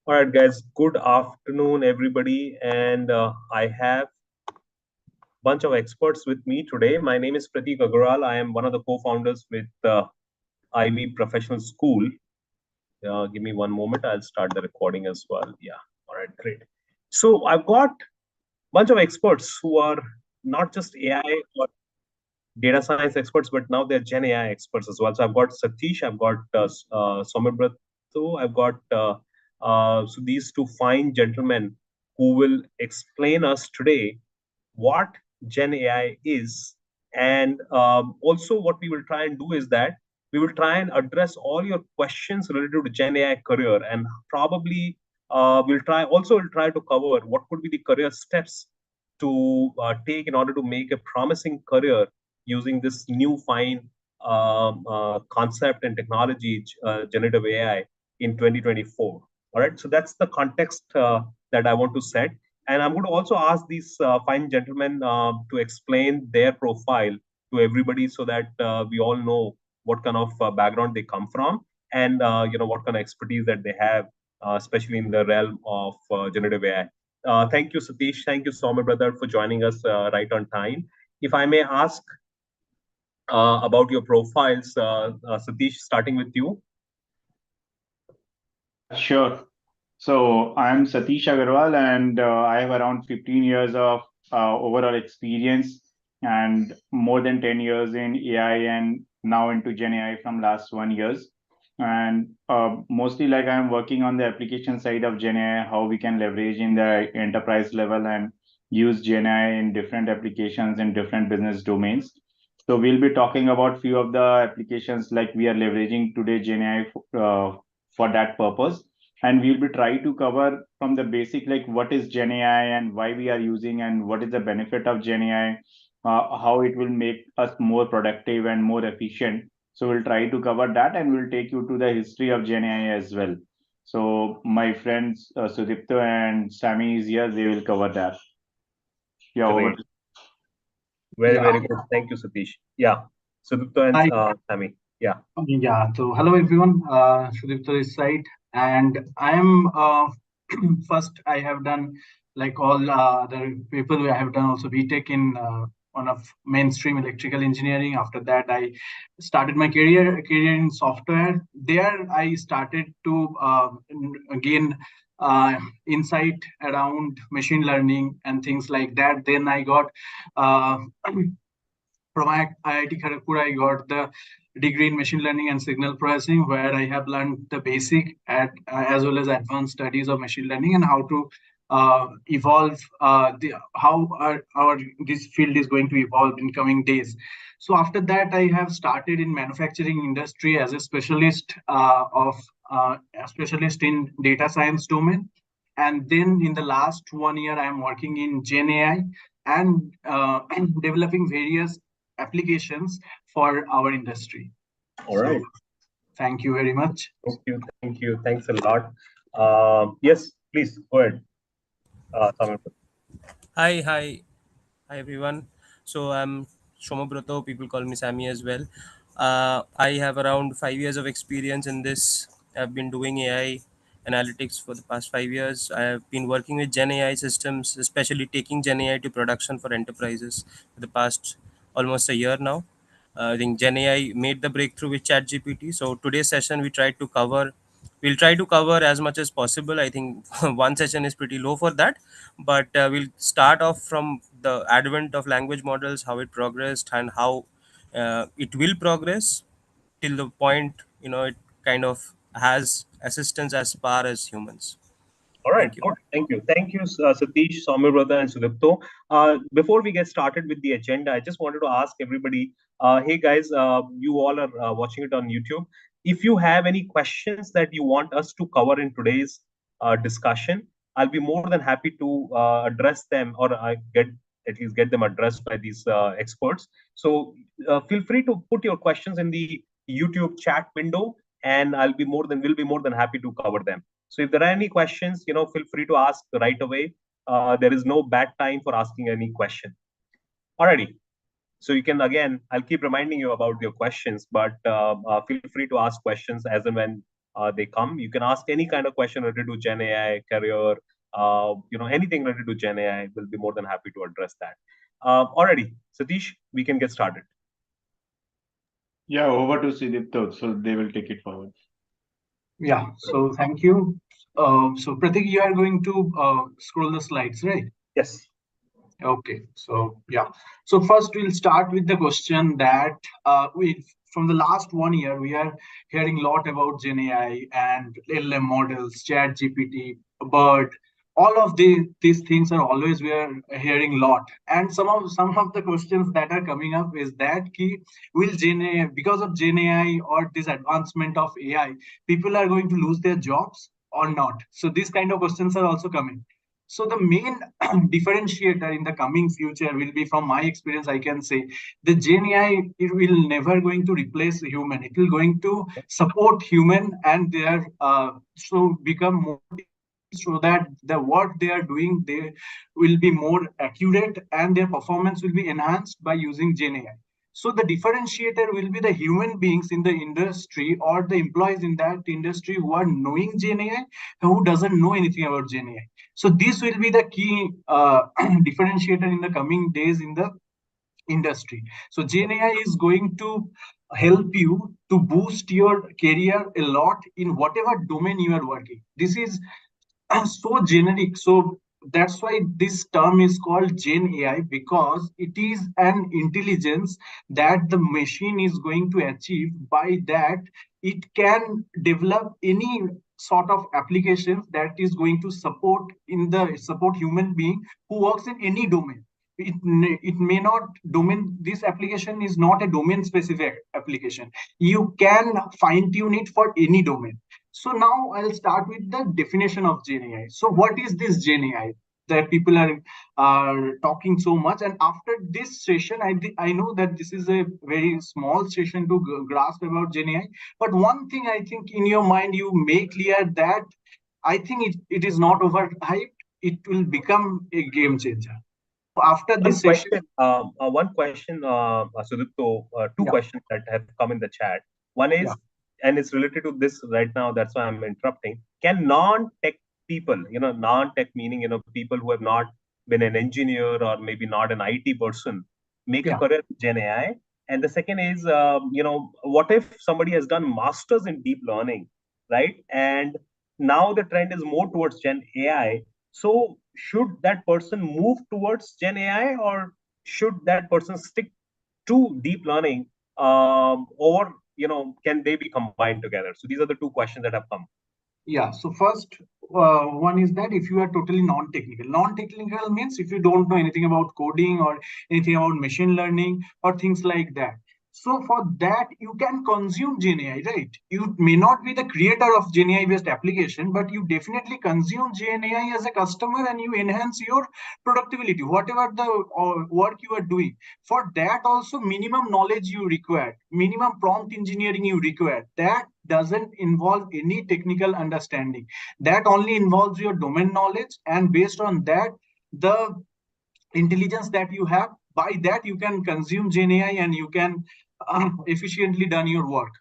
All right, guys. Good afternoon, everybody. And I have a bunch of experts with me today. My name is Pratik Agarwal. I am one of the co-founders with Ivy Professional School. Give me one moment. I'll start the recording as well. Yeah. All right, great. So I've got a bunch of experts who are not just AI or data science experts, but now they're Gen AI experts as well. So I've got Satish, I've got Soumyabrato, I've got so these two fine gentlemen who will explain us today what Gen AI is, and also what we will try and do is that we will try and address all your questions related to Gen AI career, and probably we'll try to cover what could be the career steps to take in order to make a promising career using this new fine concept and technology, generative AI, in 2024. All right, so that's the context that I want to set. And I'm going to also ask these fine gentlemen to explain their profile to everybody so that we all know what kind of background they come from and what kind of expertise that they have, especially in the realm of generative AI. Thank you, Satish. Thank you, Soumya brother, for joining us right on time. If I may ask about your profiles, Satish, starting with you. Sure. So I'm Satish Agarwal, and I have around 15 years of overall experience and more than 10 years in AI and now into Gen AI from last 1 years. And mostly like I'm working on the application side of Gen AI, how we can leverage in the enterprise level and use Gen AI in different applications in different business domains. So we'll be talking about few of the applications like we are leveraging today Gen AI for that purpose, and we'll be trying to cover from the basic like what is Gen AI and why we are using and what is the benefit of Gen AI, how it will make us more productive and more efficient. So we'll try to cover that, and we'll take you to the history of Gen AI as well. So my friends Sudipto and Sammy is here; they will cover that. Yeah, over. Great. Very, Yeah, very good. Thank you, Satish. Yeah. Sudipto and hi. Sami. Yeah. Yeah, so hello everyone. Sudipto this side, and I am first. I have done like all the people. I have done also BTech in one of mainstream electrical engineering. After that, I started my career in software. There, I started to gain insight around machine learning and things like that. Then I got uh, from IIT Kharagpur, I got the degree in machine learning and signal processing, where I have learned the basic as well as advanced studies of machine learning and how to evolve how our this field is going to evolve in coming days. So after that, I have started in manufacturing industry as a specialist a specialist in data science domain. And then in the last 1 year, I am working in Gen AI and developing various applications for our industry. All right. So thank you very much. Thank you. Thank you. Thanks a lot. Yes, please go ahead. Sami. Hi everyone. So I'm Shomobrato. People call me Sammy as well. I have around 5 years of experience in this. I've been doing AI analytics for the past 5 years. I have been working with Gen AI systems, especially taking Gen AI to production for enterprises for the past almost a year now. I think Gen AI made the breakthrough with ChatGPT. So today's session we'll try to cover as much as possible. I think one session is pretty low for that, but we'll start off from the advent of language models, how it progressed and how it will progress till the point it kind of has assistance as far as humans. All right, Thank you. good. Thank you. Thank you, Satish, Soumya brother, and Sudipto. Before we get started with the agenda, I just wanted to ask everybody, hey guys, you all are watching it on YouTube. If you have any questions that you want us to cover in today's discussion, I'll be more than happy to address them, or at least get them addressed by these experts. So feel free to put your questions in the YouTube chat window, and we'll be more than happy to cover them. So if there are any questions, feel free to ask right away. There is no bad time for asking any question. Alrighty. So you can, again, I'll keep reminding you about your questions, but feel free to ask questions as and when they come. You can ask any kind of question related to Gen AI, career, anything related to Gen AI. We'll be more than happy to address that. Alrighty, Satish, we can get started. Yeah, over to Sudipto, so they will take it forward. Yeah, so thank you. So Pratik, you are going to scroll the slides, right? Yes. Okay, so yeah. So first we'll start with the question that we from the last 1 year we are hearing a lot about GenAI and LLM models, Chat GPT, BERT. All of these things are always we are hearing a lot. And some of the questions that are coming up is that key will GenAI, because of GenAI or this advancement of AI, people are going to lose their jobs or not? So these kind of questions are also coming. So the main differentiator in the coming future will be, from my experience, I can say the Gen AI, it will never going to replace human. It will going to support human and their so become more, so that the what they are doing, they will be more accurate and their performance will be enhanced by using Gen AI. So the differentiator will be the human beings in the industry or the employees in that industry who are knowing Gen AI, who doesn't know anything about Gen AI. So this will be the key differentiator in the coming days in the industry. So GenAI is going to help you to boost your career a lot in whatever domain you are working. This is so generic. So that's why this term is called Gen AI, because it is an intelligence that the machine is going to achieve. By that, it can develop any sort of applications that is going to support human being who works in any domain. It may not domain, this application is not a domain specific application. You can fine tune it for any domain. So now I'll start with the definition of GenAI. So what is this GenAI that people are talking so much? And after this session, I know that this is a very small session to grasp about GenAI. But one thing I think in your mind you make clear that I think it is not overhyped. It will become a game changer. After this session, One question, Sudipto, two yeah, questions that have come in the chat. One yeah, is, and it's related to this right now, that's why I'm interrupting. Can non-tech people, non-tech meaning, people who have not been an engineer or maybe not an IT person, make a yeah. career in Gen AI? And the second is, what if somebody has done masters in deep learning, right? And now the trend is more towards Gen AI. So should that person move towards Gen AI, or should that person stick to deep learning, or can they be combined together? So these are the two questions that have come. Yeah, so first one is that if you are totally non-technical means if you don't know anything about coding or anything about machine learning or things like that. So for that, you can consume GenAI, right? You may not be the creator of GenAI based application, but you definitely consume GenAI as a customer and you enhance your productivity, whatever the work you are doing. For that also, minimum knowledge you require, minimum prompt engineering you require. That doesn't involve any technical understanding. That only involves your domain knowledge, and based on that, the intelligence that you have, by that you can consume GenAI and you can efficiently done your work.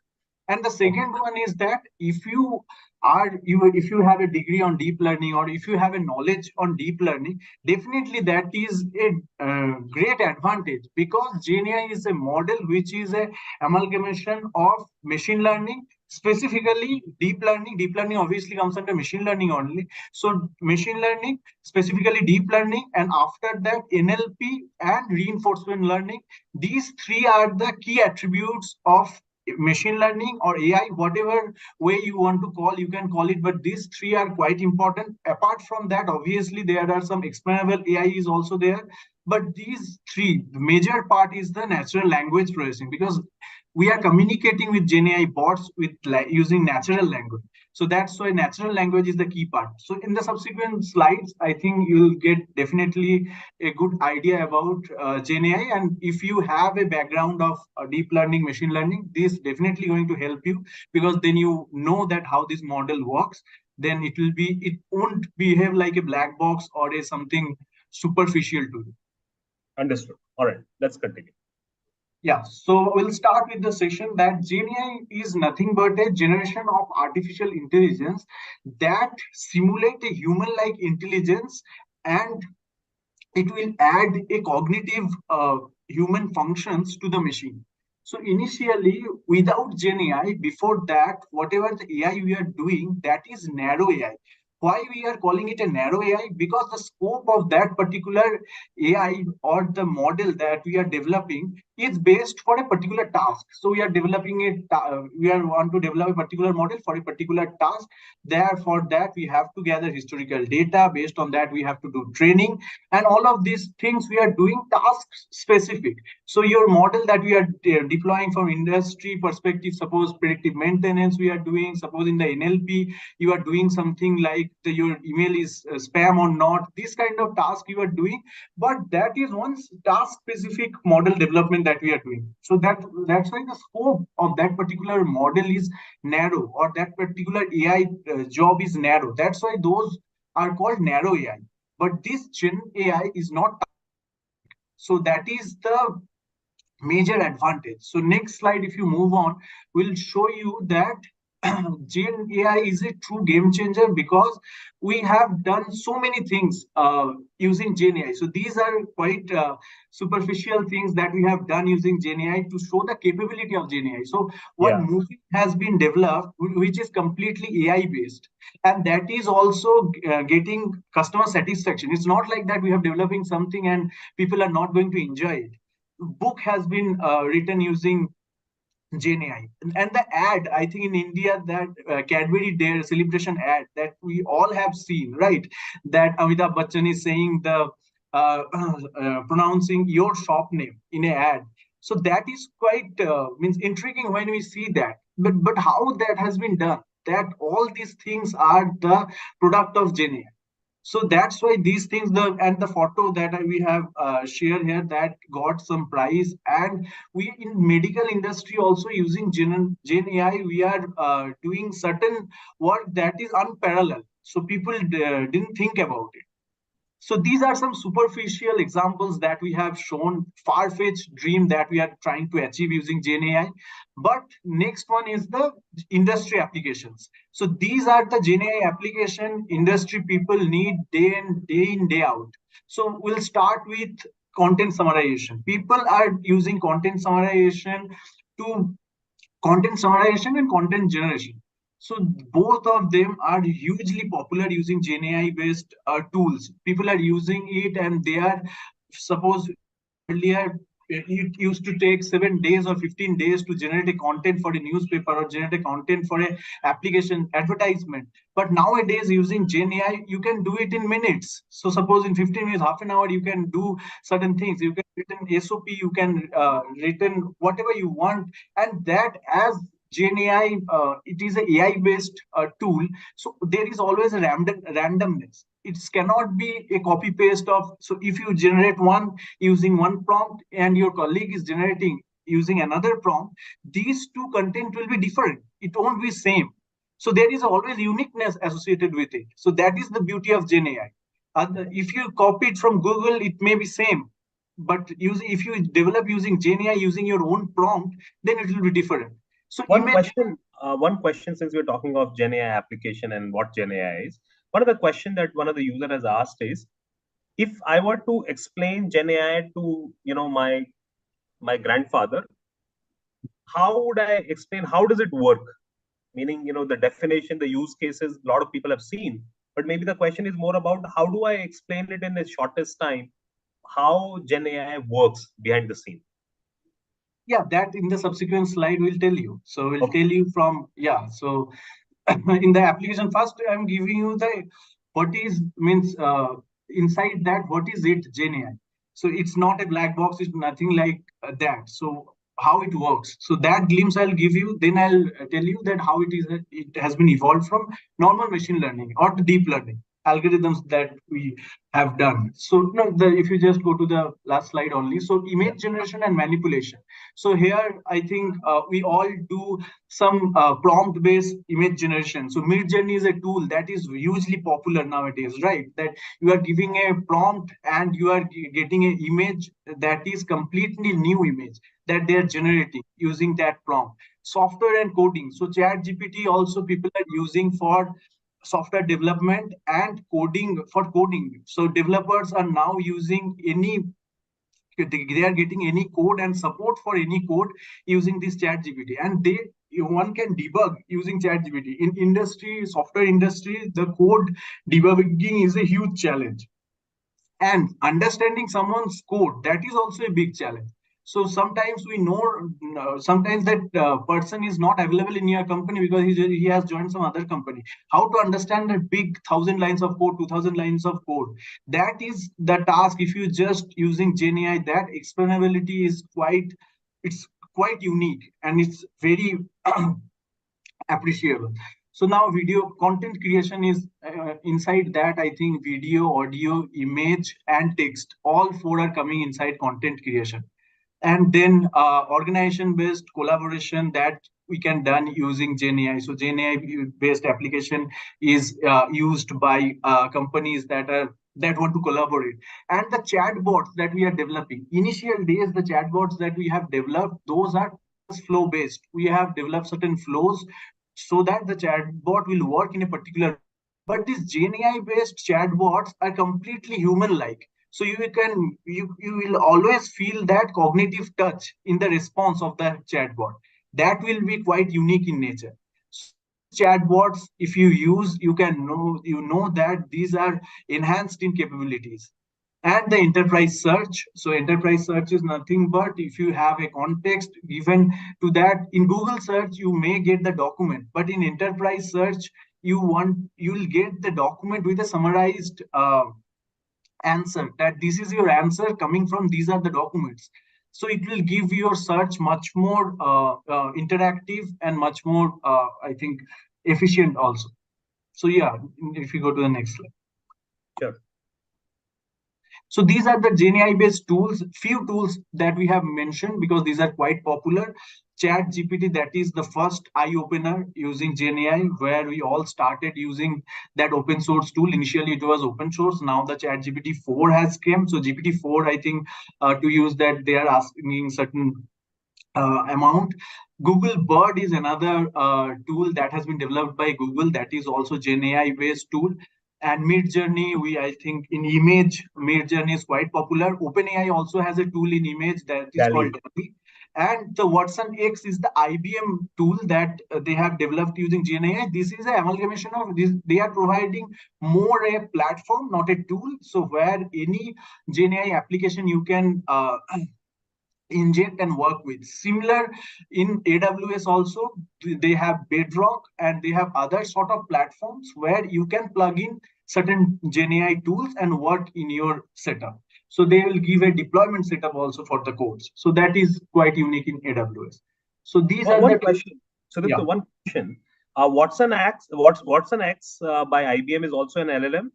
And the second one is that if you have a degree on deep learning, or if you have a knowledge on deep learning, definitely that is a great advantage, because GenAI is a model which is a amalgamation of machine learning, specifically deep learning. Deep learning obviously comes under machine learning only. So machine learning, specifically deep learning, and after that NLP and reinforcement learning. These three are the key attributes of machine learning or AI, whatever way you want to call, you can call it, but these three are quite important. Apart from that, obviously there are some explainable AI is also there, but these three, the major part is the natural language processing, because we are communicating with GenAI bots with using natural language. So that's why natural language is the key part. So in the subsequent slides, I think you'll get definitely a good idea about GenAI. And if you have a background of deep learning, machine learning, this is definitely going to help you, because then you know that how this model works. Then it won't behave like a black box or a something superficial to you. Understood. All right, let's continue. Yeah, so we'll start with the session that GenAI is nothing but a generation of artificial intelligence that simulate a human-like intelligence, and it will add a cognitive human functions to the machine. So initially, without GenAI, before that, whatever the AI we are doing, that is narrow AI. Why we are calling it a narrow AI? Because the scope of that particular AI or the model that we are developing is based for a particular task. So we are developing it. We are want to develop a particular model for a particular task. Therefore, that we have to gather historical data. Based on that, we have to do training, and all of these things we are doing task specific. So your model that we are deploying from industry perspective, suppose predictive maintenance we are doing, suppose in the NLP you are doing something like your email is spam or not, this kind of task you are doing, but that is one task specific model development that we are doing. So that's why the scope of that particular model is narrow, or that particular AI job is narrow. That's why those are called narrow AI. But this Gen AI is not. So that is the major advantage. So next slide, if you move on, will show you that Gen AI is a true game changer because we have done so many things using Gen AI. So these are quite superficial things that we have done using Gen AI to show the capability of Gen AI. So one Yeah. movie has been developed which is completely AI based, and that is also getting customer satisfaction. It's not like that we have developing something and people are not going to enjoy it. Book has been written using GenAI. And the ad, I think in India, that Cadbury Day celebration ad that we all have seen, right? That Amitabh Bachchan is saying the pronouncing your shop name in a ad. So that is quite means intriguing when we see that. But how that has been done? That all these things are the product of GenAI. So that's why these things, the photo that we have shared here, that got some prize. And we in medical industry also using Gen AI, we are doing certain work that is unparalleled, so people didn't think about it. So these are some superficial examples that we have shown, far-fetched dream that we are trying to achieve using GenAI. But next one is the industry applications. So these are the GenAI application industry people need day in, day out. So we'll start with content summarization. People are using to content summarization and content generation. So both of them are hugely popular using GenAI based tools. People are using it, and they are, suppose earlier it used to take 7 days or 15 days to generate a content for a newspaper or generate a content for a application advertisement. But nowadays using Gen AI, you can do it in minutes. So suppose in 15 minutes, half an hour, you can do certain things. You can written SOP, you can written whatever you want, and that as Gen AI, it is a AI based tool. So there is always a randomness. It cannot be a copy paste of. So if you generate one using one prompt and your colleague is generating using another prompt, these two content will be different. It won't be same. So there is always uniqueness associated with it. So that is the beauty of Gen AI. If you copy it from Google, it may be same. But if you develop using Gen AI using your own prompt, then it will be different. So One question, since we're talking of Gen AI application and what Gen AI is, one of the question that one of the user has asked is, if I were to explain Gen AI to my grandfather, how would I explain? How does it work? Meaning, the definition, the use cases, a lot of people have seen, but maybe the question is more about how do I explain it in the shortest time, how Gen AI works behind the scene. Yeah, that in the subsequent slide we'll tell you. So we'll Okay. tell you from, yeah. So in the application, first I'm giving you the what is means inside that what is it Gen AI. So it's not a black box, it's nothing like that. So how it works, so that glimpse I'll give you, then I'll tell you that how it has been evolved from normal machine learning or the deep learning algorithms that we have done. So no, if you just go to the last slide only, so image generation and manipulation. So here, I think we all do some prompt-based image generation. So Midjourney is a tool that is hugely popular nowadays, right? That you are giving a prompt and you are getting an image that is completely new image that they are generating using that prompt. Software and coding. So ChatGPT also people are using for software development and coding for coding. So developers are now using they are getting any code and support for any code using this chat gpt, and they one can debug using chat gpt. In industry, software industry, the code debugging is a huge challenge, and understanding someone's code, that is also a big challenge. So sometimes we know, sometimes that person is not available in your company because he has joined some other company. How to understand a big 1,000 lines of code, 2,000 lines of code, that is the task. If you just using GenAI, that explainability is it's quite unique, and it's very appreciable. So now video content creation is inside that. I think video, audio, image, and text, all four are coming inside content creation. And then organization based collaboration, that we can done using GenAI. So GenAI based application is used by companies that want to collaborate. And the chatbots that we are developing, initial days, the chatbots that we have developed, those are flow based. We have developed certain flows so that the chatbot will work in a particular. But these GenAI based chatbots are completely human like. So you will always feel that cognitive touch in the response of the chatbot. That will be quite unique in nature. So these chatbots, if you use, you know that these are enhanced in capabilities. And the enterprise search. So enterprise search is nothing but if you have a context given to that. In Google search, you may get the document, but in enterprise search, you'll get the document with a summarized answer, that this is your answer coming from these are the documents. So it will give your search much more interactive and much more I think efficient also. So yeah, if you go to the next slide. Sure. So these are the GenAI based tools, few tools that we have mentioned because these are quite popular. Chat GPT, that is the first eye opener using GenAI, where we all started using that open source tool. Initially, it was open source. Now the Chat GPT 4 has come. So GPT 4, I think, to use that, they are asking certain amount. Google Bird is another tool that has been developed by Google, that is also GenAI based tool. And Midjourney, I think in image, Midjourney is quite popular. OpenAI also has a tool in image that is called DALL-E. And the Watson X is the IBM tool that they have developed using GenAI. This is an amalgamation of this. They are providing more a platform, not a tool. So where any GenAI application you can inject and work with. Similar in AWS also, they have Bedrock and they have other sort of platforms where you can plug in certain GenAI tools and work in your setup. So they will give a deployment setup also for the codes. So that is quite unique in AWS. So these are one the question. So yeah. one question. Watson X by IBM is also an LLM.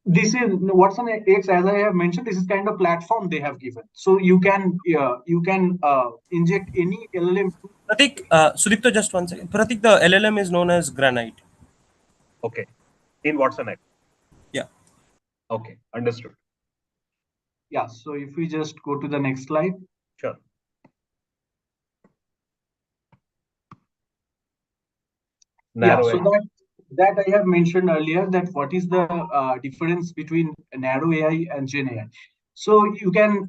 This is Watson X, as I have mentioned. This is kind of platform they have given, so you can inject any LLM. Pratik, Sudipto, just one second. Pratik, the LLM is known as Granite. Okay, in Watson X. Yeah. Okay, understood. Yeah. So if we just go to the next slide. Sure. Narrow so that I have mentioned earlier, that what is the difference between narrow AI and Gen AI. So you can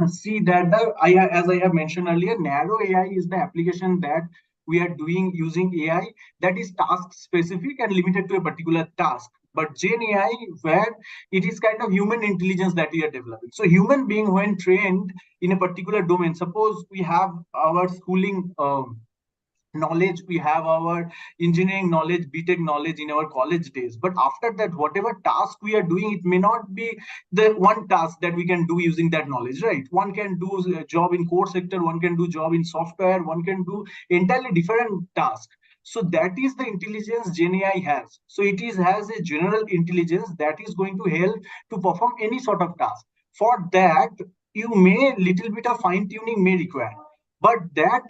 see that as I have mentioned earlier, narrow AI is the application that we are doing using AI that is task specific and limited to a particular task. But Gen AI, where it is kind of human intelligence that we are developing. So human being, when trained in a particular domain, suppose we have our schooling knowledge, we have our engineering knowledge, BTech knowledge in our college days, but after that, whatever task we are doing, it may not be the one task that we can do using that knowledge, right? One can do a job in core sector, one can do job in software, one can do entirely different task. So that is the intelligence GenAI has. So it has a general intelligence that is going to help to perform any sort of task. For that, you may little bit of fine tuning may require, but that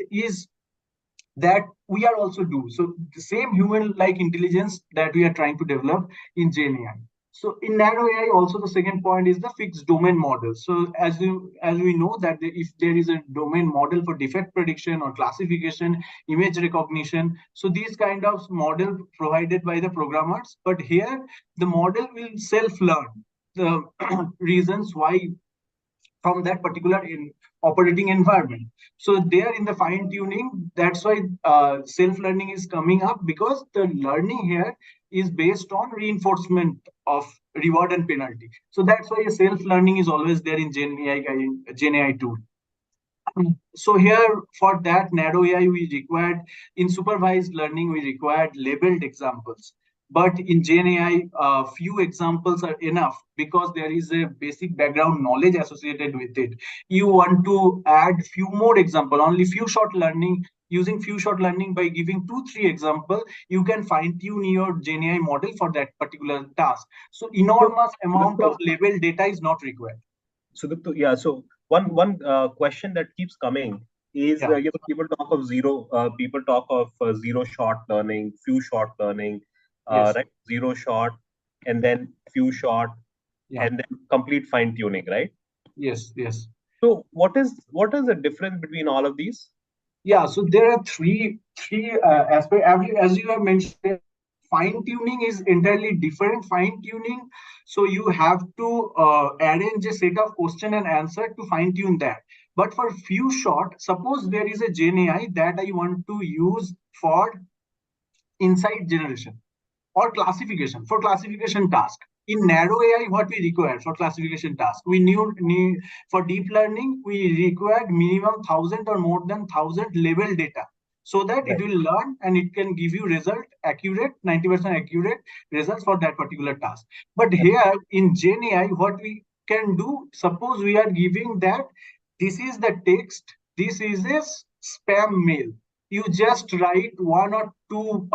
we are also do. So the same human-like intelligence that we are trying to develop in GenAI. So in narrow AI, also the second point is the fixed domain model. So as we know that if there is a domain model for defect prediction or classification, image recognition, so these kind of model provided by the programmers, but here the model will self-learn the reasons why from that particular operating environment. So there in the fine tuning, that's why self-learning is coming up, because the learning here is based on reinforcement of reward and penalty. So that's why self-learning is always there in GenAI tool. So here for that narrow AI, we required in supervised learning, we required labeled examples. But in GenAI, few examples are enough because there is a basic background knowledge associated with it. You want to add few more example, only few short learning. Using few short learning by giving 2-3 example, you can fine tune your GenAI model for that particular task. So enormous amount of labeled data is not required. So yeah, so one question that keeps coming is people talk of zero shot learning, few shot learning, right? Zero shot, and then few shot, and then complete fine tuning, right? Yes. So what is the difference between all of these? Yeah, so there are three aspects. As you have mentioned, fine tuning is entirely different. Fine tuning, so you have to arrange a set of question and answer to fine tune that. But for few shot, suppose there is a GenAI that I want to use for insight generation or classification, for classification task. In narrow AI, what we require for classification task, we need for deep learning, we required minimum 1,000 or more than 1,000 level data, so that it will learn and it can give you result accurate, 90% accurate results for that particular task. But here in GenAI, what we can do, suppose we are giving that this is the text, this is a spam mail. You just write one or two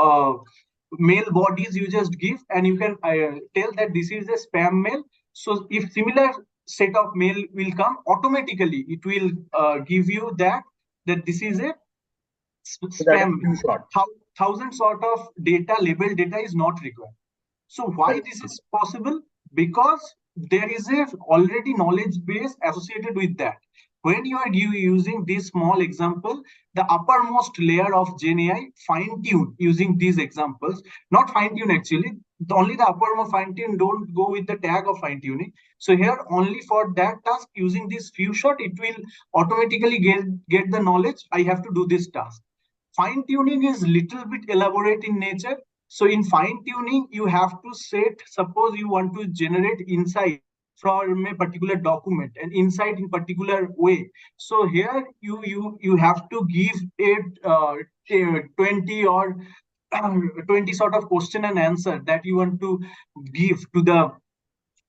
mail bodies, you just give, and you can tell that this is a spam mail. So if similar set of mail will come automatically, it will give you that this is a spam mail. Thousand sort of data, labeled data is not required. So why this is possible? Because there is a already knowledge base associated with that. When you are using this small example, the uppermost layer of GenAI fine-tune using these examples, not fine-tune actually, only the uppermost fine-tune, don't go with the tag of fine-tuning. So here only for that task, using this few shot, it will automatically get the knowledge, I have to do this task. Fine-tuning is little bit elaborate in nature. So in fine-tuning, you have to set, suppose you want to generate insight from a particular document, an insight in particular way. So here you have to give it 20 or 20 sort of question and answer that you want to give to the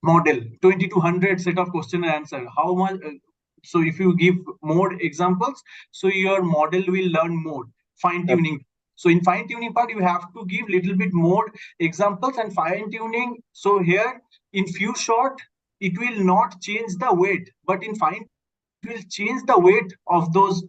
model, 20 to 100 set of question and answer. How much? So if you give more examples, so your model will learn more. Fine tuning. So in fine tuning part, you have to give little bit more examples and fine tuning. So here in few short, it will not change the weight, but in fine it will change the weight of those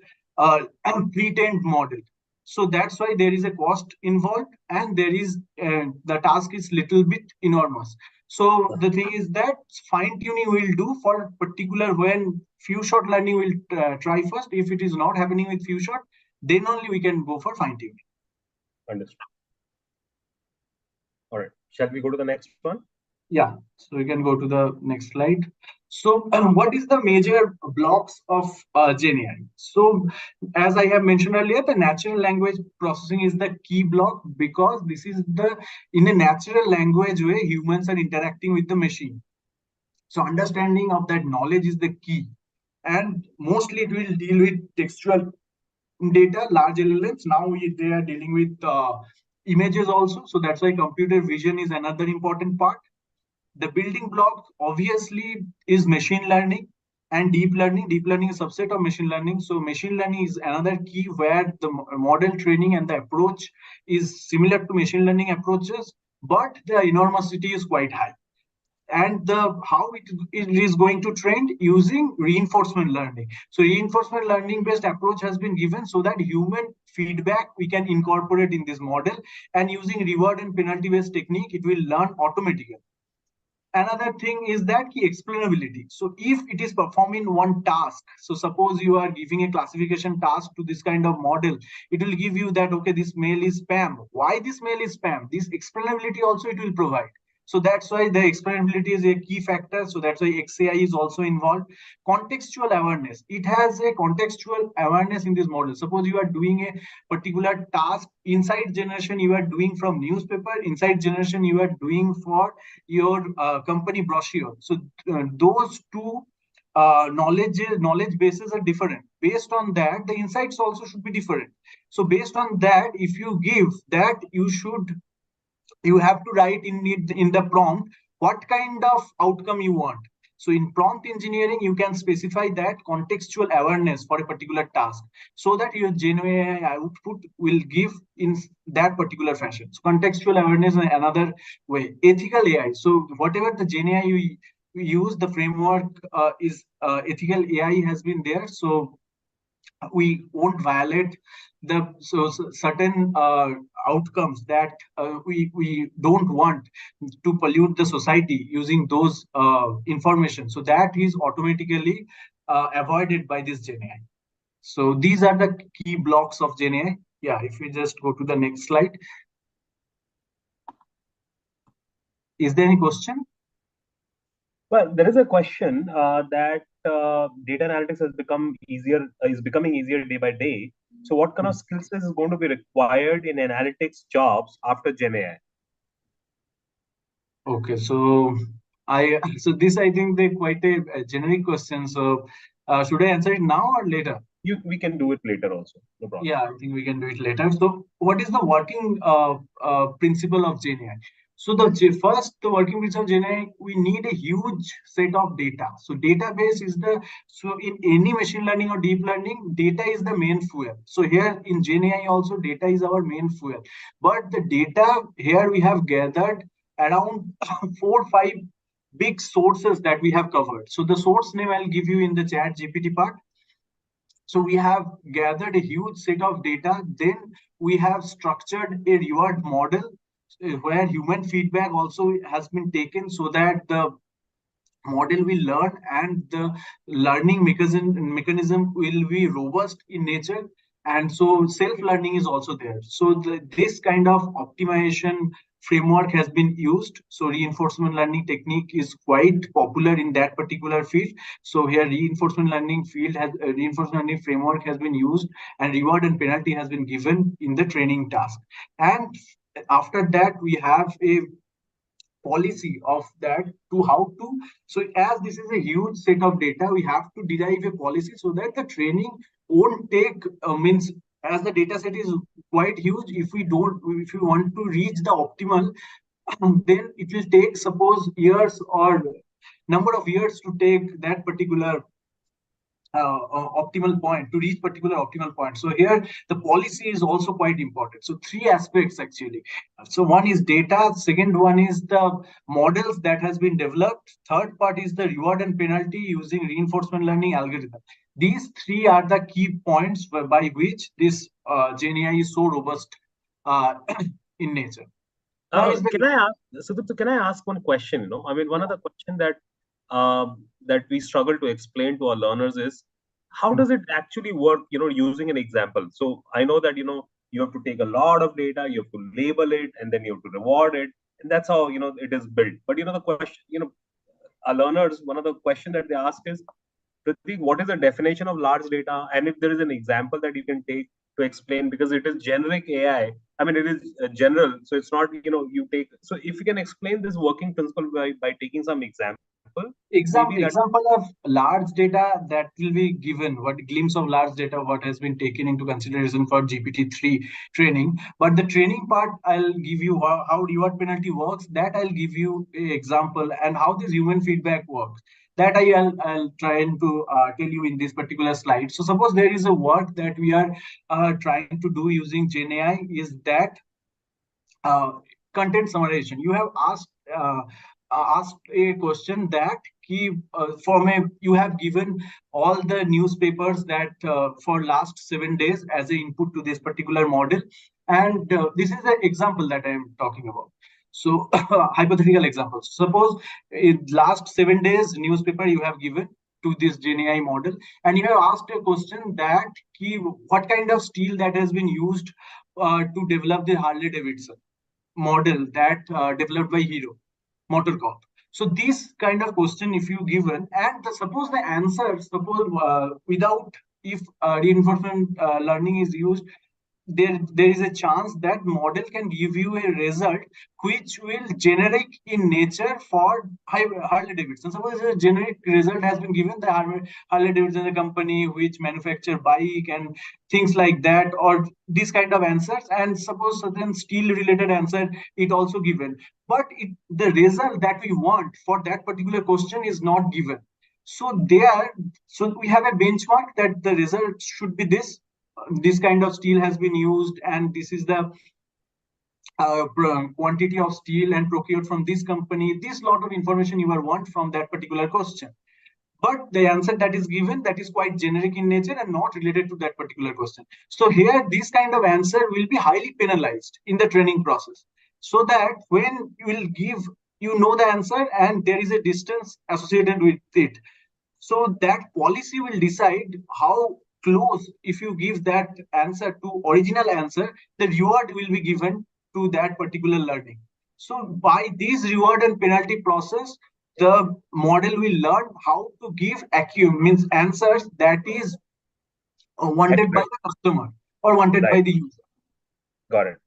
pre-trained model. So that's why there is a cost involved, and there is the task is little bit enormous. So the thing is that fine tuning will do for particular when few shot learning will try first. If it is not happening with few shot, then only we can go for fine tuning. Understood. All right. Shall we go to the next one? Yeah. So we can go to the next slide. So what is the major blocks of GenAI? So as I have mentioned earlier, the natural language processing is the key block, because this is the in a natural language way humans are interacting with the machine. So understanding of that knowledge is the key, and mostly it will deal with textual data, large LLMs. Now they are dealing with images also. So that's why computer vision is another important part. The building block obviously is machine learning and deep learning. Deep learning is a subset of machine learning. So machine learning is another key where the model training and the approach is similar to machine learning approaches, but the enormosity is quite high. and how it is going to trend using reinforcement learning. So reinforcement learning based approach has been given so that human feedback we can incorporate in this model, and using reward and penalty based technique it will learn automatically. Another thing is that key explainability. So if it is performing one task, so suppose you are giving a classification task to this kind of model, it will give you that, okay, this mail is spam. Why this mail is spam? This explainability also it will provide. So that's why the explainability is a key factor. So that's why XAI is also involved. Contextual awareness. It has a contextual awareness in this model. Suppose you are doing a particular task inside generation, you are doing from newspaper, inside generation, you are doing for your company brochure. So those two knowledge bases are different. Based on that, the insights also should be different. So based on that, if you give that, you have to write in the prompt what kind of outcome you want. So in prompt engineering, you can specify that contextual awareness for a particular task so that your GenAI output will give in that particular fashion. So contextual awareness is another way. Ethical AI. So whatever the GenAI you use, the framework is ethical AI has been there. So we won't violate the certain outcomes that we don't want to pollute the society using those information. So that is automatically avoided by this GenAI. So these are the key blocks of GenAI. Yeah, if we just go to the next slide. Is there any question? Well, there is a question that data analytics is becoming easier day by day. So, what kind of skills is going to be required in analytics jobs after GenAI? Okay, so this I think they quite a generic question. So should I answer it now or later? We can do it later also. No problem. Yeah, I think we can do it later. So what is the working principle of GenAI? So the working principle of GenAI, we need a huge set of data. So database is so in any machine learning or deep learning, data is the main fuel. So here in GenAI also, data is our main fuel. But the data here we have gathered around 4 or 5 big sources that we have covered. So the source name I'll give you in the chat GPT part. So we have gathered a huge set of data. Then we have structured a reward model where human feedback also has been taken so that the model will learn and the learning mechanism will be robust in nature. And so self-learning is also there. So this kind of optimization framework has been used. So reinforcement learning technique is quite popular in that particular field. So here reinforcement learning framework has been used, and reward and penalty has been given in the training task. And after that, we have a policy of that to how to. So as this is a huge set of data, we have to derive a policy so that the training won't take means as the data set is quite huge, if we want to reach the optimal, then it will take suppose years or number of years to take that particular optimal point, to reach particular optimal point. So here the policy is also quite important. So 3 aspects actually. So one is data, second one is the models that has been developed, third part is the reward and penalty using reinforcement learning algorithm. These 3 are the key points by which this GenAI is so robust in nature. Can I ask one question? I mean, one of the question that we struggle to explain to our learners is how does it actually work? Using an example. So I know that you have to take a lot of data, you have to label it, and then you have to reward it, and that's how it is built. But the question, our learners, one of the question that they ask is, Pratik, what is the definition of large data? And if there is an example that you can take to explain, because it is generic AI. I mean, it is general, so it's not you take. So if you can explain this working principle by taking some example. Example of large data that will be given, what glimpse of large data, what has been taken into consideration for GPT-3 training. But the training part, I'll give you how reward penalty works. That I'll give you an example, and how this human feedback works. That I'll try to tell you in this particular slide. So suppose there is a work that we are trying to do using GenAI is that content summarization. You have asked asked a question that you have given all the newspapers that for last 7 days as an input to this particular model, and this is an example that I am talking about. So hypothetical example. Suppose in last 7 days newspaper you have given to this GenAI model, and you have asked a question that what kind of steel that has been used to develop the Harley Davidson model that developed by Hero Motorcorp. So this kind of question, if you given, and suppose the answer, suppose without if reinforcement learning is used, there is a chance that model can give you a result which will generic in nature for Harley Davidson. Suppose a generic result has been given, the Harley Davidson is a company which manufacture bike and things like that, or this kind of answers, and suppose certain steel related answer it also given, but the result that we want for that particular question is not given. So we have a benchmark that the result should be this kind of steel has been used, and this is the quantity of steel and procured from this company. This lot of information you will want from that particular question, but the answer that is given, that is quite generic in nature and not related to that particular question. So here this kind of answer will be highly penalized in the training process, so that when you will give, the answer and there is a distance associated with it, so that policy will decide how close, if you give that answer to original answer, the reward will be given to that particular learning. So by this reward and penalty process, the model will learn how to give means answers that is wanted by the customer or wanted by the user. Got it.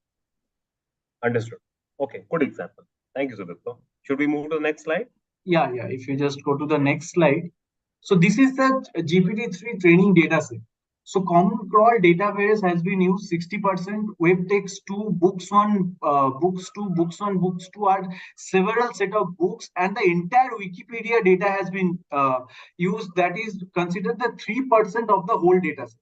Understood. Okay, good example. Thank you, Sudipto. Should we move to the next slide? Yeah. If you just go to the next slide. So this is the GPT-3 training dataset. So Common Crawl database has been used 60%, Web Text 2, Books 1, Books 2, Books 1, Books 2 are several set of books, and the entire Wikipedia data has been used, that is considered the 3% of the whole dataset.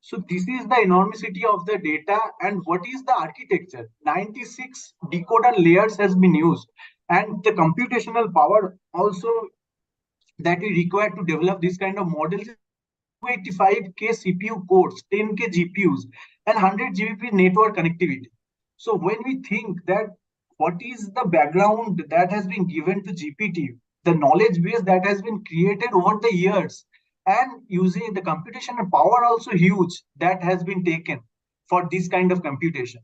So this is the enormity of the data, and what is the architecture? 96 decoder layers has been used, and the computational power also that is required to develop this kind of models is 285K CPU cores, 10K GPUs, and 100 Gbps network connectivity. So when we think that what is the background that has been given to GPT, the knowledge base that has been created over the years, and using the computational power also huge that has been taken for this kind of computation.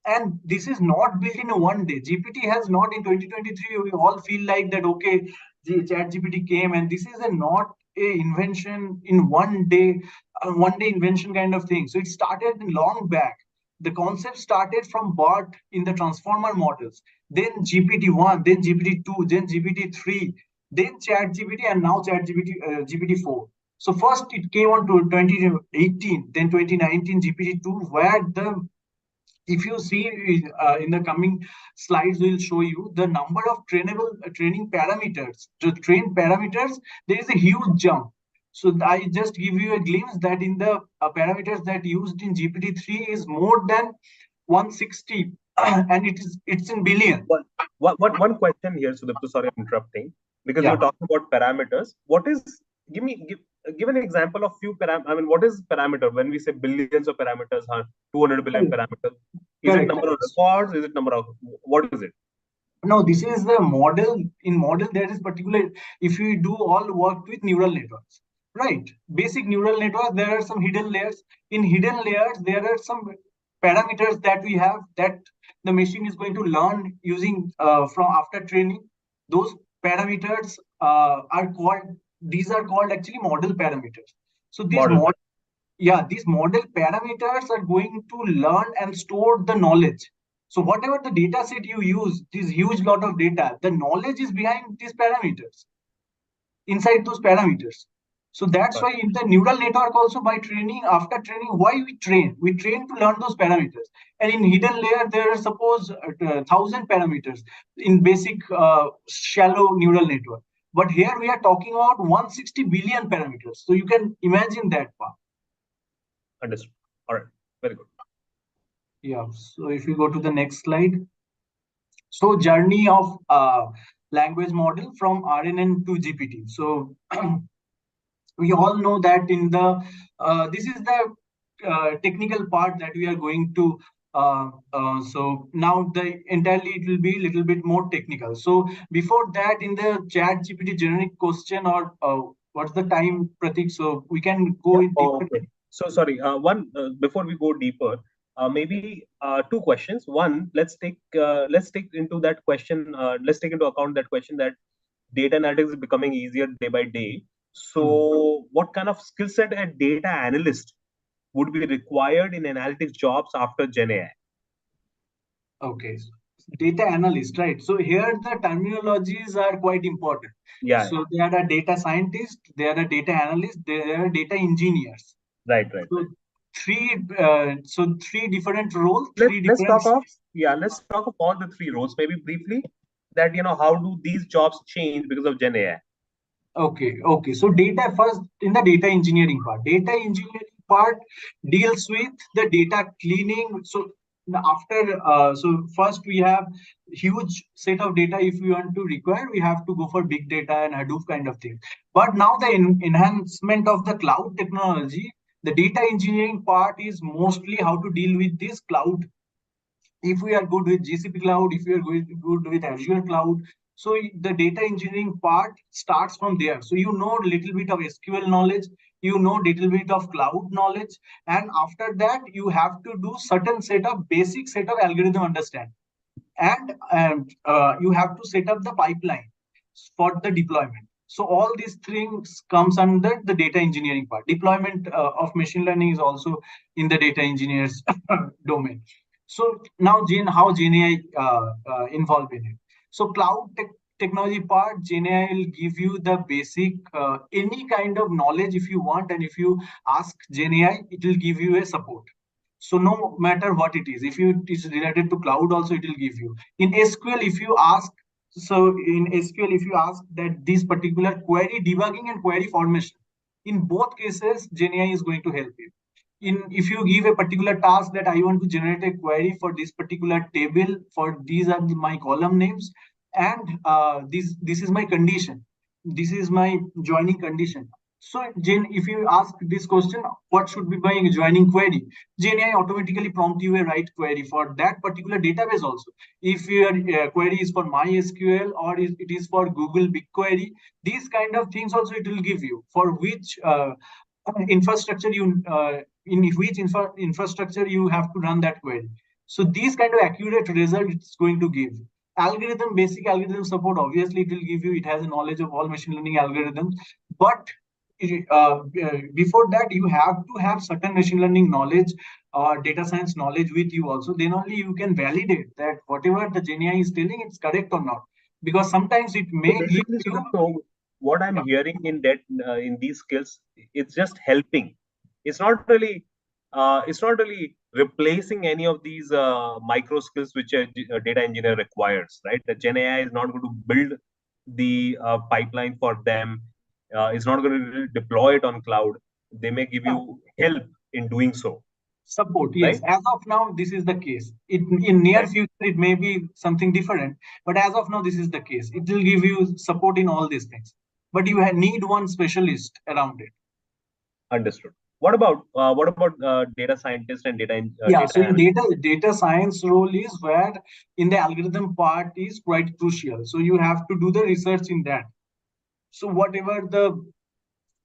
And this is not built in one day. GPT has not in 2023, we all feel like that, okay, the chat GPT came and this is not a invention in one day invention kind of thing. So it started long back. The concept started from BART in the transformer models, then GPT-1, then GPT-2, then GPT-3, then chat GPT, and now chat GPT, GPT-4. So first it came on to 2018, then 2019 GPT-2, where if you see in the coming slides, we'll show you the number of training parameters. To train parameters, there is a huge jump. So I just give you a glimpse that in the parameters that used in GPT-3 is more than 160, and it's in billion. One question here, Sudipto, sorry I'm interrupting, because you're talking about parameters. What is, give an example of few what is parameter when we say billions of parameters, 200 billion parameters? Is it number of records? Is it number of, what is it? No, this is the model. In model, there is particular, if we do all work with neural networks, right? Basic neural networks, there are some hidden layers. In hidden layers, there are some parameters that we have that the machine is going to learn using from after training. Those parameters these are called actually model parameters. So these these model parameters are going to learn and store the knowledge. So whatever the data set you use, this huge lot of data, the knowledge is behind these parameters, inside those parameters. So that's why in the neural network also, by training, after training, why we train? We train to learn those parameters. And in hidden layer, there are suppose 1,000 parameters in basic shallow neural network. But here we are talking about 160 billion parameters. So you can imagine that part. Understood. All right. Very good. Yeah. So if you go to the next slide. So journey of language model from RNN to GPT. So we all know that in the this is the technical part that we are going to so now the entirely it will be a little bit more technical. So before that, in the chat GPT generic question, or what's the time, Pratik, so we can go in deeper. Okay. So sorry, before we go deeper, maybe two questions. One, let's take into that question. Let's take into account that question that data analytics is becoming easier day by day. So, what kind of skill set a data analyst would be required in analytics jobs after GenAI? Okay, so data analyst, right? So here the terminologies are quite important. Yeah, So there are data scientists, there are data analysts, there are data engineers. right. So three different roles, Let's talk of all the three roles maybe briefly. That how do these jobs change because of GenAI? Okay. So data first, in the data engineering part. Data engineering part deals with the data cleaning. So after so first we have huge set of data. If we want to require, we have to go for big data and Hadoop kind of thing. But now the enhancement of the cloud technology, the data engineering part is mostly how to deal with this cloud. If we are good with GCP cloud, if we are good with Azure cloud, so the data engineering part starts from there. So you know a little bit of SQL knowledge, you know little bit of cloud knowledge, and after that you have to do certain set of basic set of algorithm understand, and you have to set up the pipeline for the deployment. So all these things comes under the data engineering part. Deployment of machine learning is also in the data engineers domain. So now how GenAI involved in it. So cloud technology part, GenAI will give you the basic any kind of knowledge if you want, and if you ask GenAI, it will give you a support. So no matter what it is, if it is related to cloud also, it will give you. In SQL, if you ask, so in SQL, if you ask that this particular query debugging and query formation, in both cases, GenAI is going to help you. If you give a particular task that I want to generate a query for this particular table, for these are my column names, and this is my condition, this is my joining condition. So if you ask this question, what should be my joining query? GenAI automatically prompt you a right query for that particular database also. If your query is for MySQL or it is for Google BigQuery, these kind of things also it will give you for which infrastructure you in which infrastructure you have to run that query. So these kind of accurate result it's going to give. Basic algorithm support, obviously it will give you, it has a knowledge of all machine learning algorithms, but before that you have to have certain machine learning knowledge or data science knowledge with you also. Then only you can validate that whatever the GenAI is telling, it's correct or not, because sometimes it So may give basically, you. so what I'm hearing in these skills, it's just helping. It's not really replacing any of these micro skills which a data engineer requires, right? The Gen AI is not going to build the pipeline for them. It's not going to deploy it on cloud. They may give you help in doing so, Support, yes. right? As of now, this is the case. In near Right. future, it may be something different, but as of now, this is the case. It will give you support in all these things, but you need one specialist around it. Understood. What about data scientist and Yeah. data So in analyst? data science role is where in the algorithm part is quite crucial. So you have to do the research in that. So whatever the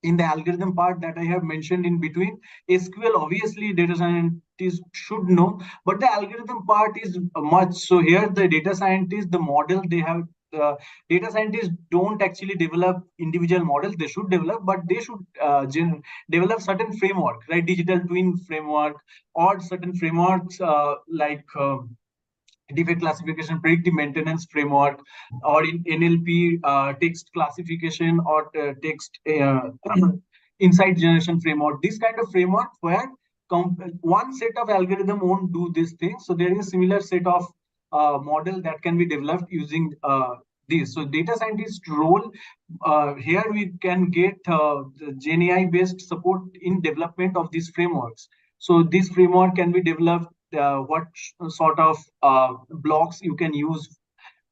in the algorithm part that I have mentioned in between, SQL obviously data scientists should know, but the algorithm part is much. So here the data scientists, the model they have, the data scientists don't actually develop individual models. They should develop, but they should develop certain framework, right? Digital twin framework or certain frameworks defect classification, predictive maintenance framework, or in NLP, text classification or text insight generation framework. This kind of framework where one set of algorithm won't do this thing. So there is a similar set of model that can be developed using this. So data scientist role, here we can get the GenAI based support in development of these frameworks. So this framework can be developed what sort of blocks you can use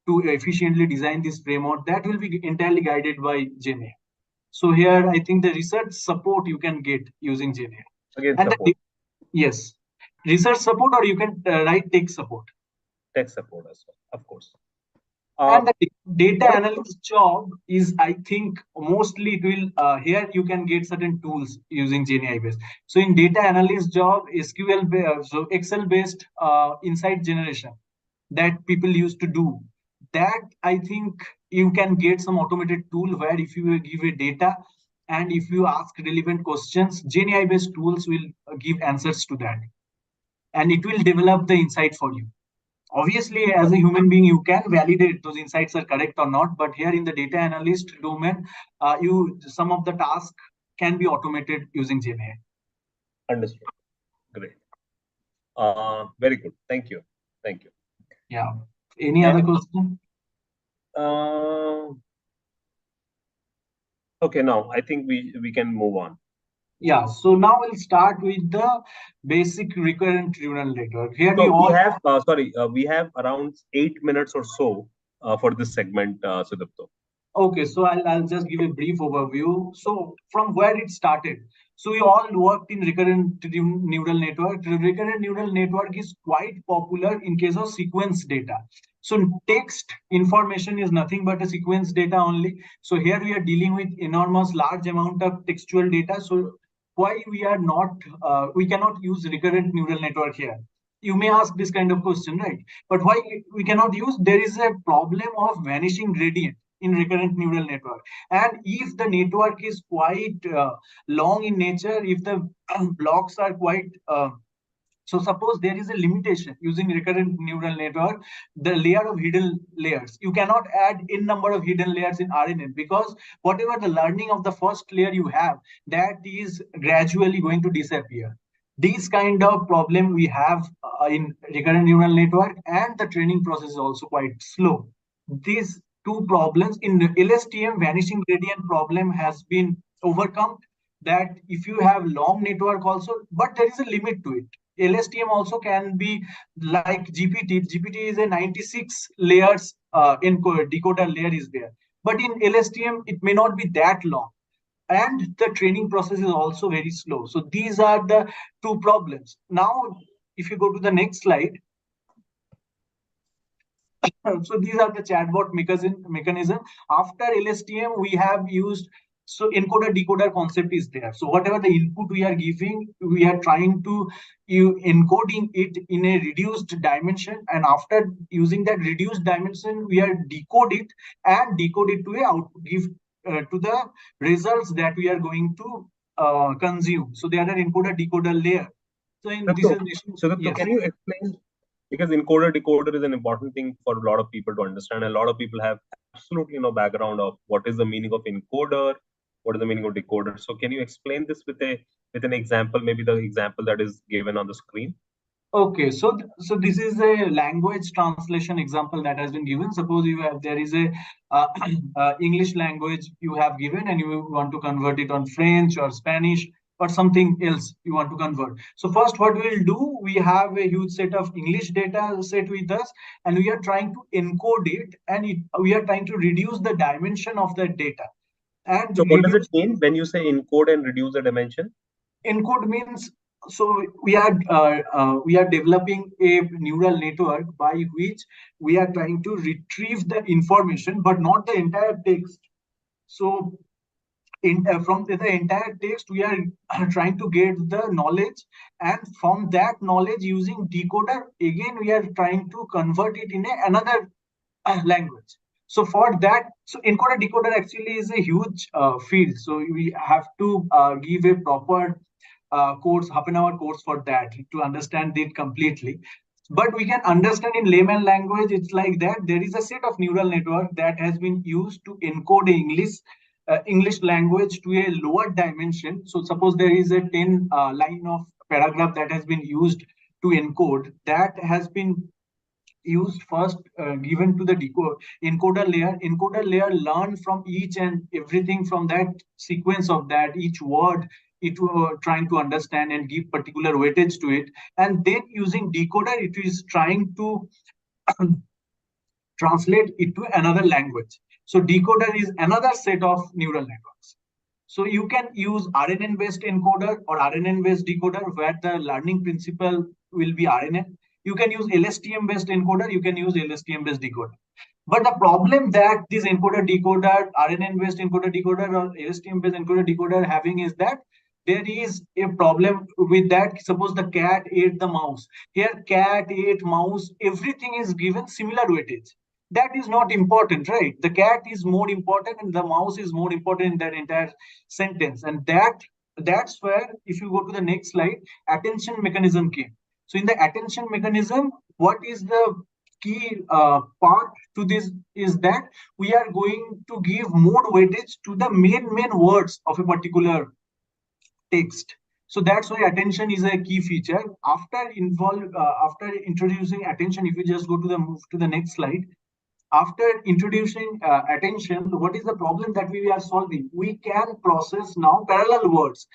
to efficiently design this framework, that will be entirely guided by GenAI. So here, I think the research support you can get using GenAI. Again, And support. yes, research support, or you can write tech support. Tech support as well, of course. And the data analyst job is, I think, mostly it will here you can get certain tools using GenAI based. So in data analyst job, SQL so Excel based insight generation that people used to do. That I think you can get some automated tool where if you give a data and if you ask relevant questions, GenAI based tools will give answers to that, and it will develop the insight for you. Obviously, as a human being, you can validate those insights are correct or not. But here in the data analyst domain, you some of the tasks can be automated using GenAI. Understood. Great. Very good. Thank you. Thank you. Yeah. Any other question? Okay, now I think we can move on. Yeah. So now we'll start with the basic recurrent neural network. Here So we have we have around 8 minutes or so for this segment, Sudipto. Okay, so I'll just give a brief overview. So from where it started. So we all worked in recurrent neural network. The recurrent neural network is quite popular in case of sequence data. So text information is nothing but a sequence data only. So here we are dealing with enormous large amount of textual data. So why we are not we cannot use recurrent neural network here? You may ask this kind of question, right? But why we cannot use? There is a problem of vanishing gradient in recurrent neural network, and if the network is quite long in nature, if the blocks are quite so suppose there is a limitation using recurrent neural network, the layer of hidden layers, you cannot add n number of hidden layers in RNN, because whatever the learning of the first layer you have, that is gradually going to disappear. This kind of problem we have in recurrent neural network, and the training process is also quite slow. These two problems in the LSTM, vanishing gradient problem has been overcome. That if you have long network also, but there is a limit to it. LSTM also can be like GPT. GPT is a 96 layers decoder layer is there. But in LSTM, it may not be that long. And the training process is also very slow. So these are the two problems. Now, if you go to the next slide, so these are the chatbot mechanism. After LSTM, we have used, so encoder decoder concept is there. So whatever the input we are giving, we are trying to encoding it in a reduced dimension, and after using that reduced dimension, we are decode it to a output, give to the results that we are going to consume. So they are an encoder decoder layer. So in this is yes. Can you explain? Because encoder decoder is an important thing for a lot of people to understand. A lot of people have absolutely no background of what is the meaning of encoder, what is the meaning of decoder. So can you explain this with an example, maybe the example that is given on the screen? Okay, so this is a language translation example that has been given. Suppose there is a English language you have given, and you want to convert it on French or Spanish or something else you want to convert. So first, what we'll do, we have a huge set of English data set with us, and we are trying to encode it, and we are trying to reduce the dimension of the data. And so what does it mean when you say encode and reduce the dimension? Encode means, so we are developing a neural network by which we are trying to retrieve the information, but not the entire text. So from the entire text, we are trying to get the knowledge, and from that knowledge, using decoder, again we are trying to convert it in another language. So for that, so encoder decoder actually is a huge field. So we have to give a proper course, half an hour course for that to understand it completely. But we can understand in layman language, it's like that. There is a set of neural network that has been used to encode English language to a lower dimension. So suppose there is a 10 line of paragraph that has been used to encode, that has been used first, given to the encoder layer. Encoder layer learn from each and everything from that sequence of that each word it trying to understand and give particular weightage to it, and then using decoder it is trying to translate it to another language. So decoder is another set of neural networks. So you can use RNN-based encoder or RNN-based decoder where the learning principle will be RNN. You can use LSTM-based encoder, you can use LSTM-based decoder. But the problem that this encoder decoder, RNN-based encoder decoder or LSTM-based encoder decoder having is that there is a problem with that. Suppose the cat ate the mouse. Here, cat ate mouse, everything is given similar weightage. That is not important, right? The cat is more important and the mouse is more important in that entire sentence. And that's where, if you go to the next slide, attention mechanism came. So in the attention mechanism, what is the key part to this is that we are going to give more weightage to the main words of a particular text. So that's why attention is a key feature. After introducing attention, if you just go to the move to the next slide, after introducing attention, what is the problem that we are solving? We can process now parallel words.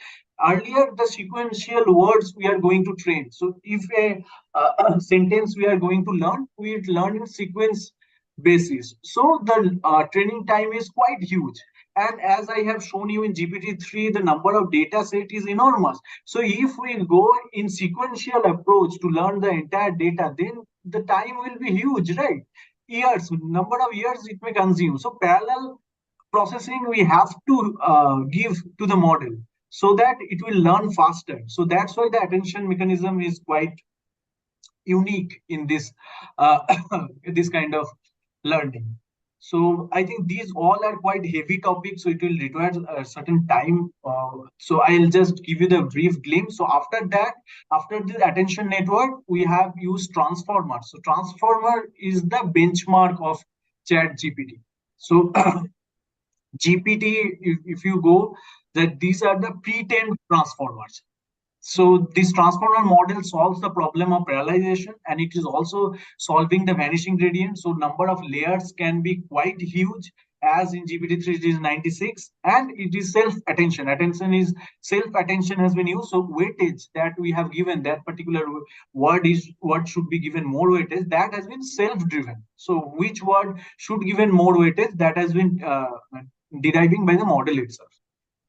Earlier, the sequential words we are going to train. So if a sentence we are going to learn, we learn in sequence basis. So the training time is quite huge. And as I have shown you in GPT-3, the number of data set is enormous. So if we go in sequential approach to learn the entire data, then the time will be huge, right? Years, number of years it may consume. So parallel processing we have to give to the model so that it will learn faster. So that's why the attention mechanism is quite unique in this this kind of learning. So I think these all are quite heavy topics, so it will require a certain time. So I'll just give you the brief glimpse. So after that, after the attention network, we have used transformer. So transformer is the benchmark of chat GPT. So GPT, if you go, that these are the pre-trained transformers. So this transformer model solves the problem of parallelization, and it is also solving the vanishing gradient. So number of layers can be quite huge, as in GPT-3 it is 96, and it is self-attention. Attention is self-attention has been used. So weightage that we have given, that particular word should be given more weightage, that has been self-driven. So which word should given more weightage, that has been deriving by the model itself.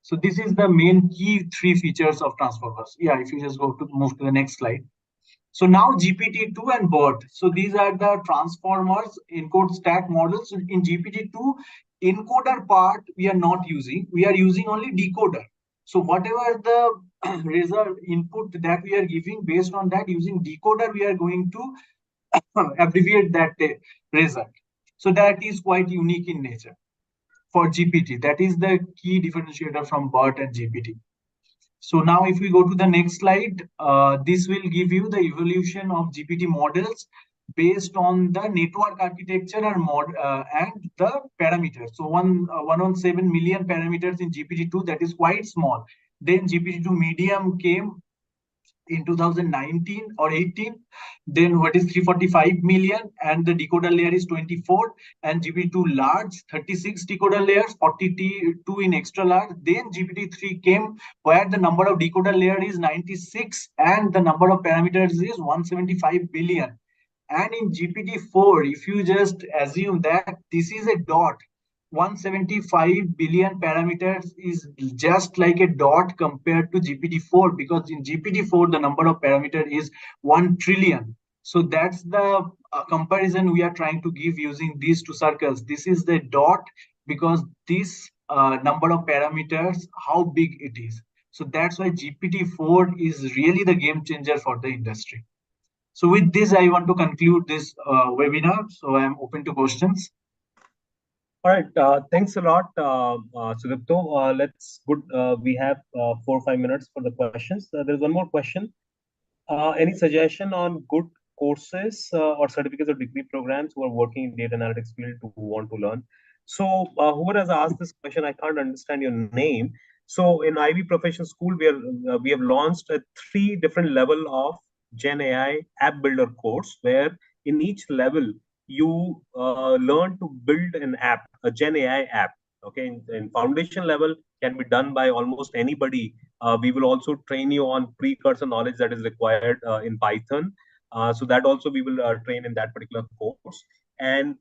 So this is the main key three features of transformers. Yeah, if you just move to the next slide. So now GPT-2 and BERT. So these are the transformers encode stack models. In GPT-2, encoder part we are not using. We are using only decoder. So whatever the result input that we are giving, based on that, using decoder, we are going to abbreviate that result. So that is quite unique in nature for GPT. That is the key differentiator from BERT and GPT. So now if we go to the next slide, this will give you the evolution of GPT models based on the network architecture and the parameters. So 117 million parameters in GPT-2, that is quite small. Then GPT-2 medium came in 2019 or 18. Then what is 345 million, and the decoder layer is 24, and GPT-2 large 36 decoder layers, 42 in extra large. Then GPT-3 came where the number of decoder layer is 96 and the number of parameters is 175 billion. And in GPT-4, if you just assume that this is a dot, 175 billion parameters is just like a dot compared to GPT-4, because in GPT-4 the number of parameter is 1 trillion. So that's the comparison we are trying to give using these two circles. This is the dot because this number of parameters, how big it is. So that's why GPT-4 is really the game changer for the industry. So with this, I want to conclude this webinar. So I am open to questions. All right. Thanks a lot, Sudipto. We have 4 or 5 minutes for the questions. There's one more question. Any suggestion on good courses or certificates or degree programs who are working in data analytics field who want to learn? So whoever has asked this question, I can't understand your name. So in Ivy Professional School, we have launched a 3 different level of GenAI app builder course, where in each level you learn to build an app, a GenAI app. Okay, in foundation level can be done by almost anybody. We will also train you on precursor knowledge that is required in Python. So that also we will train in that particular course. And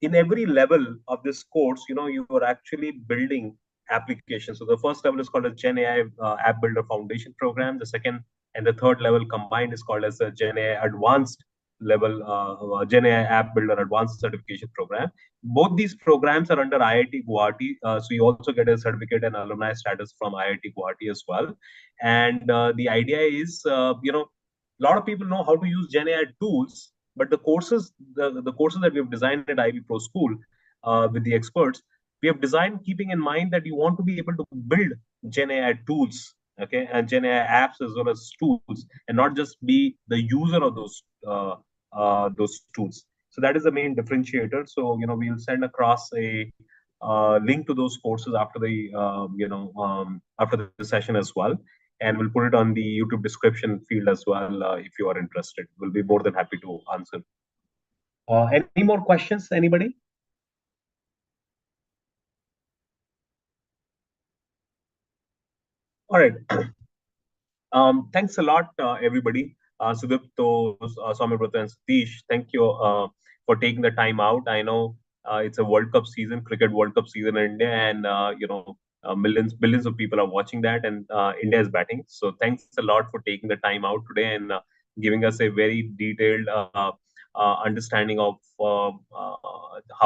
in every level of this course, you are actually building applications. So the first level is called a GenAI App Builder Foundation program. The second and the third level combined is called as a GenAI Advanced level, GenAI App Builder Advanced Certification Program. Both these programs are under IIT Guwahati, so you also get a certificate and alumni status from IIT Guwahati as well. And the idea is, a lot of people know how to use GenAI tools, but the courses that we have designed at IvyProSchool with the experts, we have designed keeping in mind that you want to be able to build GenAI tools, okay, and GenAI apps as well as tools, and not just be the user of those tools. So that is the main differentiator. So we'll send across a link to those courses after the session as well, and we'll put it on the YouTube description field as well if you are interested. We'll be more than happy to answer. Any more questions, anybody? All right. Thanks a lot, everybody. Sudipto, Soumyabrata, and Satish, thank you for taking the time out. I know it's a World Cup season, cricket World Cup season in India, and billions of people are watching that, and India is batting. So thanks a lot for taking the time out today and giving us a very detailed understanding of how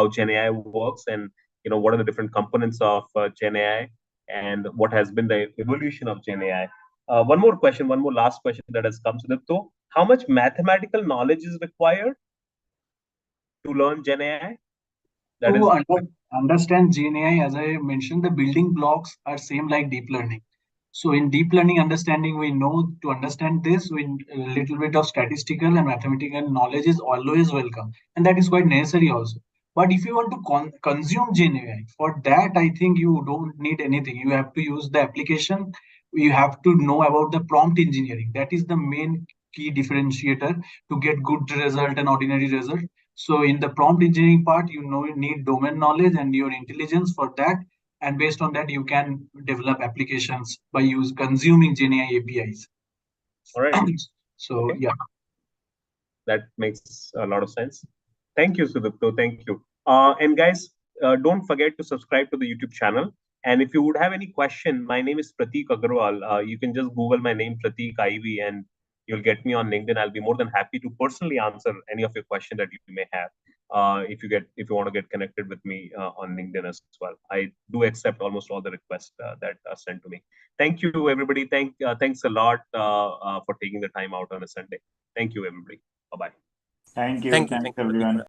GenAI works, and what are the different components of GenAI, and what has been the evolution of GenAI. One more last question that has come. So, how much mathematical knowledge is required to learn GenAI? Understand GenAI, as I mentioned, the building blocks are same like deep learning. So in deep learning understanding, we know to understand this, a little bit of statistical and mathematical knowledge is always welcome, and that is quite necessary also. But if you want to consume GenAI, for that I think you don't need anything. You have to use the application. You have to know about the prompt engineering. That is the main key differentiator to get good result and ordinary result. So in the prompt engineering part, you need domain knowledge and your intelligence for that. And based on that, you can develop applications by consuming GenAI APIs. All right. So okay. Yeah. That makes a lot of sense. Thank you, Sudipto. Thank you. And guys, don't forget to subscribe to the YouTube channel. And if you would have any question, my name is Prateek Agarwal. You can just Google my name, Prateek Ivy, and you'll get me on LinkedIn. I'll be more than happy to personally answer any of your question that you may have. If you want to get connected with me on LinkedIn as well, I do accept almost all the requests that are sent to me. Thank you, everybody. Thanks a lot for taking the time out on a Sunday. Thank you, everybody. Bye bye. Thank you. Thank you. Thanks, Thank you, Prateek, everyone. for